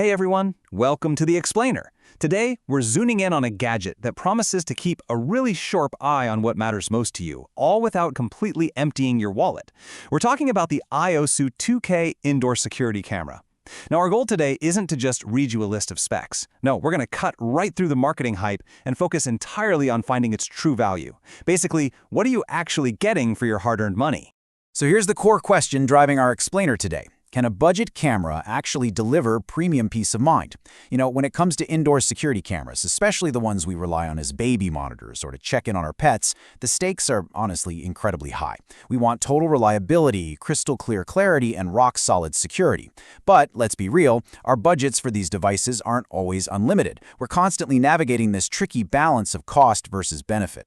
Hey everyone, welcome to The Explainer. Today, we're zooming in on a gadget that promises to keep a really sharp eye on what matters most to you, all without completely emptying your wallet. We're talking about the Aosu 2K indoor security camera. Now, our goal today isn't to just read you a list of specs. No, we're going to cut right through the marketing hype and focus entirely on finding its true value. Basically, what are you actually getting for your hard-earned money? So here's the core question driving our explainer today. Can a budget camera actually deliver premium peace of mind? When it comes to indoor security cameras, especially the ones we rely on as baby monitors or to check in on our pets, the stakes are honestly incredibly high. We want total reliability, crystal clear clarity, and rock-solid security. But let's be real, our budgets for these devices aren't always unlimited. We're constantly navigating this tricky balance of cost versus benefit.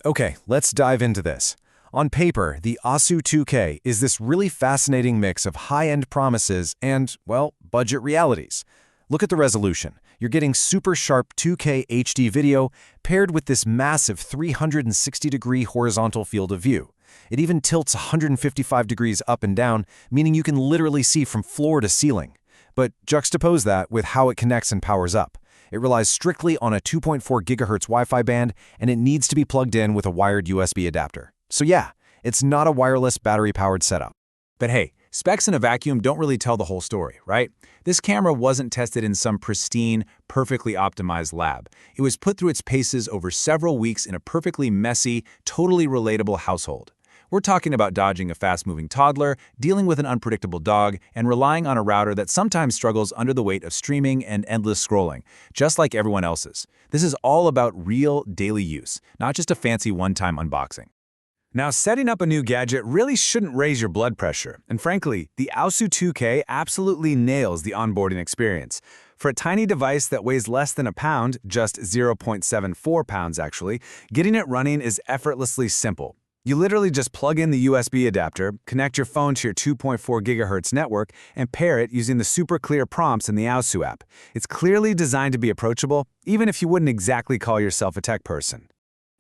Okay, let's dive into this. On paper, the Aosu 2K is this really fascinating mix of high-end promises and, well, budget realities. Look at the resolution. You're getting super sharp 2K HD video paired with this massive 360-degree horizontal field of view. It even tilts 155 degrees up and down, meaning you can literally see from floor to ceiling. But juxtapose that with how it connects and powers up. It relies strictly on a 2.4 GHz Wi-Fi band, and it needs to be plugged in with a wired USB adapter. So yeah, it's not a wireless battery-powered setup. But hey, specs in a vacuum don't really tell the whole story, right? This camera wasn't tested in some pristine, perfectly optimized lab. It was put through its paces over several weeks in a perfectly messy, totally relatable household. We're talking about dodging a fast-moving toddler, dealing with an unpredictable dog, and relying on a router that sometimes struggles under the weight of streaming and endless scrolling, just like everyone else's. This is all about real, daily use, not just a fancy one-time unboxing. Now, setting up a new gadget really shouldn't raise your blood pressure, and frankly, the Aosu 2K absolutely nails the onboarding experience. For a tiny device that weighs less than a pound, just 0.74 pounds actually, getting it running is effortlessly simple. You literally just plug in the USB adapter, connect your phone to your 2.4 GHz network, and pair it using the super clear prompts in the Aosu app. It's clearly designed to be approachable, even if you wouldn't exactly call yourself a tech person.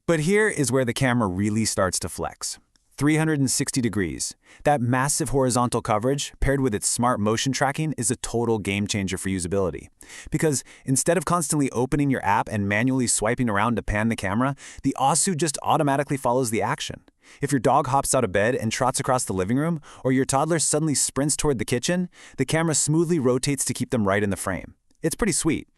But here is where the camera really starts to flex. 360 degrees. That massive horizontal coverage, paired with its smart motion tracking, is a total game changer for usability. Because instead of constantly opening your app and manually swiping around to pan the camera, the Aosu just automatically follows the action. If your dog hops out of bed and trots across the living room, or your toddler suddenly sprints toward the kitchen, the camera smoothly rotates to keep them right in the frame. It's pretty sweet.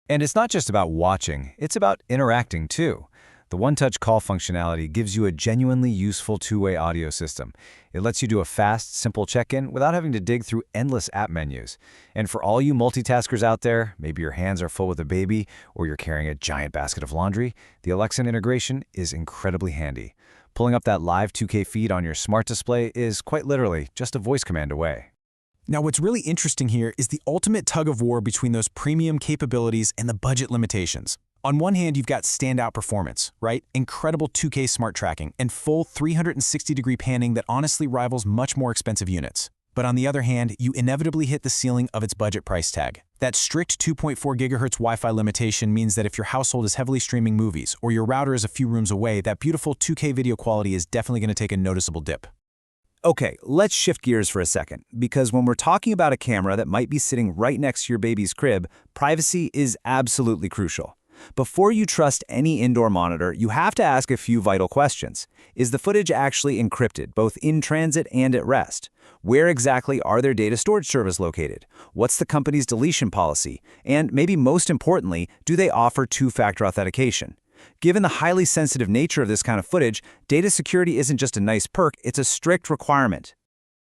And it's not just about watching, it's about interacting too. The one-touch call functionality gives you a genuinely useful two-way audio system. It lets you do a fast, simple check-in without having to dig through endless app menus. And for all you multitaskers out there, maybe your hands are full with a baby or you're carrying a giant basket of laundry, the Alexa integration is incredibly handy. Pulling up that live 2K feed on your smart display is quite literally just a voice command away. Now, what's really interesting here is the ultimate tug-of-war between those premium capabilities and the budget limitations. On one hand, you've got standout performance, right? Incredible 2K smart tracking and full 360-degree panning that honestly rivals much more expensive units. But on the other hand, you inevitably hit the ceiling of its budget price tag. That strict 2.4 GHz Wi-Fi limitation means that if your household is heavily streaming movies or your router is a few rooms away, that beautiful 2K video quality is definitely going to take a noticeable dip. Okay, let's shift gears for a second, because when we're talking about a camera that might be sitting right next to your baby's crib, privacy is absolutely crucial. Before you trust any indoor monitor, you have to ask a few vital questions. Is the footage actually encrypted, both in transit and at rest? Where exactly are their data storage servers located? What's the company's deletion policy? And maybe most importantly, do they offer two-factor authentication? Given the highly sensitive nature of this kind of footage, data security isn't just a nice perk, it's a strict requirement.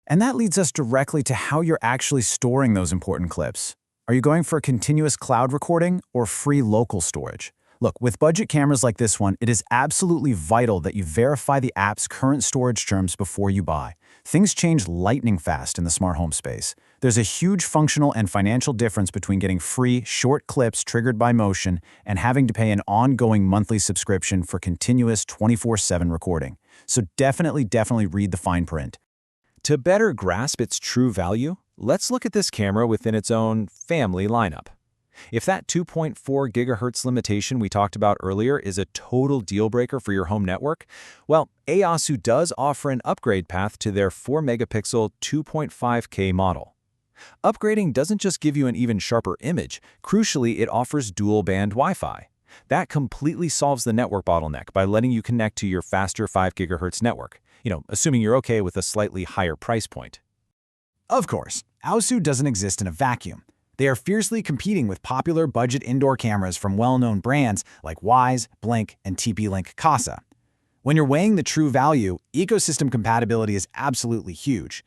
And that leads us directly to how you're actually storing those important clips. Are you going for a continuous cloud recording or free local storage? Look, with budget cameras like this one, it is absolutely vital that you verify the app's current storage terms before you buy. Things change lightning fast in the smart home space. There's a huge functional and financial difference between getting free, short clips triggered by motion and having to pay an ongoing monthly subscription for continuous 24/7 recording. So definitely read the fine print. To better grasp its true value, let's look at this camera within its own family lineup. If that 2.4 GHz limitation we talked about earlier is a total deal breaker for your home network, well, Aosu does offer an upgrade path to their 4-megapixel 2.5K model. Upgrading doesn't just give you an even sharper image. Crucially, it offers dual-band Wi-Fi. That completely solves the network bottleneck by letting you connect to your faster 5 GHz network, assuming you're okay with a slightly higher price point. Of course, Aosu doesn't exist in a vacuum. They are fiercely competing with popular budget indoor cameras from well-known brands like Wyze, Blink, and TP-Link Casa. When you're weighing the true value, ecosystem compatibility is absolutely huge.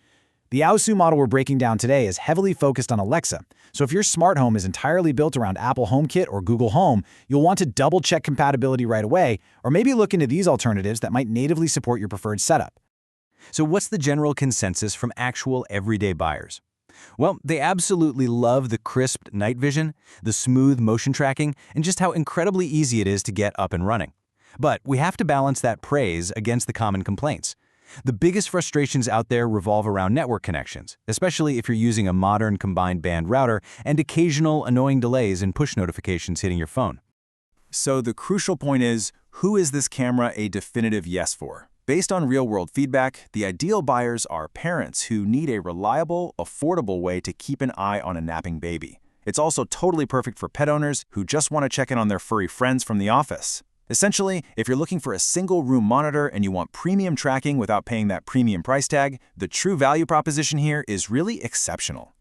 The Aosu model we're breaking down today is heavily focused on Alexa, so if your smart home is entirely built around Apple HomeKit or Google Home, you'll want to double-check compatibility right away, or maybe look into these alternatives that might natively support your preferred setup. So what's the general consensus from actual everyday buyers? Well, they absolutely love the crisp night vision, the smooth motion tracking, and just how incredibly easy it is to get up and running. But we have to balance that praise against the common complaints. The biggest frustrations out there revolve around network connections, especially if you're using a modern combined band router and occasional annoying delays in push notifications hitting your phone. So the crucial point is, who is this camera a definitive yes for? Based on real-world feedback, the ideal buyers are parents who need a reliable, affordable way to keep an eye on a napping baby. It's also totally perfect for pet owners who just want to check in on their furry friends from the office. Essentially, if you're looking for a single-room monitor and you want premium tracking without paying that premium price tag, the true value proposition here is really exceptional.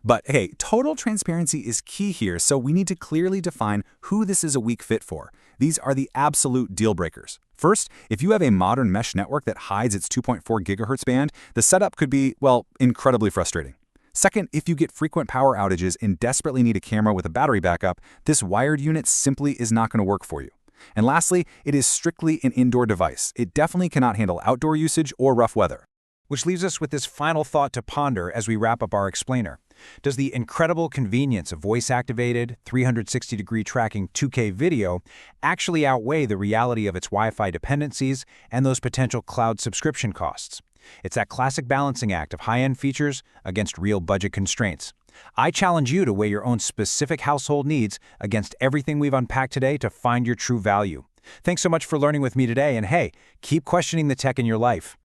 But hey, total transparency is key here, so we need to clearly define who this is a weak fit for. These are the absolute deal breakers. First, if you have a modern mesh network that hides its 2.4 GHz band, the setup could be, well, incredibly frustrating. Second, if you get frequent power outages and desperately need a camera with a battery backup, this wired unit simply is not going to work for you. And lastly, it is strictly an indoor device. It definitely cannot handle outdoor usage or rough weather. Which leaves us with this final thought to ponder as we wrap up our explainer. Does the incredible convenience of voice-activated, 360-degree tracking 2K video actually outweigh the reality of its Wi-Fi dependencies and those potential cloud subscription costs? It's that classic balancing act of high-end features against real budget constraints. I challenge you to weigh your own specific household needs against everything we've unpacked today to find your true value. Thanks so much for learning with me today, and hey, keep questioning the tech in your life.